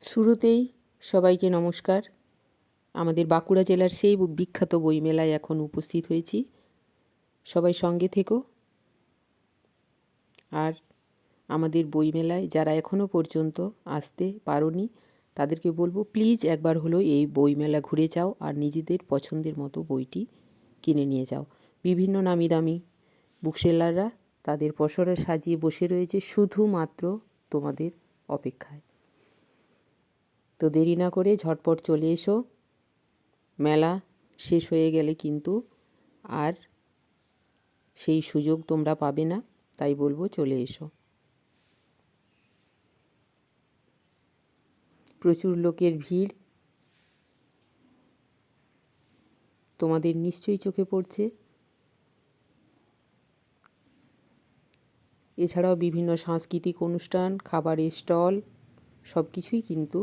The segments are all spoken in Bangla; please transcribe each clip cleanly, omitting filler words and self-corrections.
শুরুতেই সবাইকে নমস্কার। আমাদের বাঁকুড়া জেলার সেই বিখ্যাত বইমেলায় এখন উপস্থিত হয়েছি। সবাই সঙ্গে থেকো। আর আমাদের বইমেলায় যারা এখনও পর্যন্ত আসতে পারোনি তাদেরকে বলবো, প্লিজ একবার হলো এই বইমেলা ঘুরে যাও আর নিজেদের পছন্দের মতো বইটি কিনে নিয়ে যাও। বিভিন্ন নামি দামি বুকসেলাররা তাদের পসরা সাজিয়ে বসে রয়েছে শুধুমাত্র তোমাদের অপেক্ষায়। তো দেরি না করে ঝটপট চলে এসো। মেলা শেষ হয়ে গেলে কিন্তু আর সেই সুযোগ তোমরা পাবে না, তাই বলবো চলে এসো। প্রচুর লোকের ভিড় তোমাদের নিশ্চয়ই চোখে পড়ছে। এছাড়াও বিভিন্ন সাংস্কৃতিক অনুষ্ঠান, খাবারের স্টল সব কিছুই কিন্তু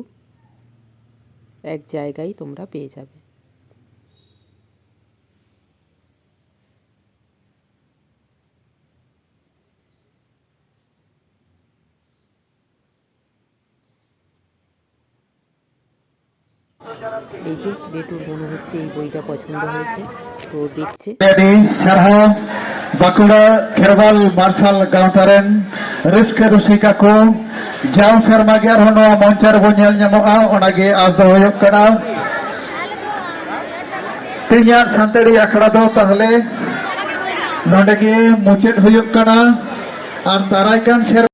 এক জায়গায় তোমরা পেয়ে যাবে। এই যে বেটুর মনে হচ্ছে এই বইটা পছন্দ হয়েছে, তো দেখছে। সারহাম বাঁকুড়া খেরবাল মার্শাল গাঁওতারেন ᱨᱟᱹᱥᱠᱟᱹ ᱨᱩᱥᱤᱠᱟ ᱠᱚ ᱡᱟᱣ ᱥᱮᱨᱢᱟ ᱜᱮ ᱟᱨᱦᱚᱸ ᱱᱚᱣᱟ ᱢᱚᱧᱪ ᱨᱮᱵᱚᱱ ᱧᱮᱞ ᱧᱟᱢᱚᱜᱼᱟ, ᱚᱱᱟᱜᱮ ᱟᱸᱥ ᱫᱚ ᱦᱩᱭᱩᱜ ᱠᱟᱱᱟ ᱛᱮᱦᱮᱧᱟᱜ ᱥᱟᱱᱛᱟᱲᱤ ᱟᱠᱷᱲᱟ ᱫᱚ ᱛᱟᱦᱞᱮ ᱱᱚᱰᱮ ᱜᱮ ᱢᱩᱪᱟᱹᱫ ᱦᱩᱭᱩᱜ ᱠᱟᱱᱟ ᱟᱨ ᱫᱟᱨᱟᱭ ᱠᱟᱱ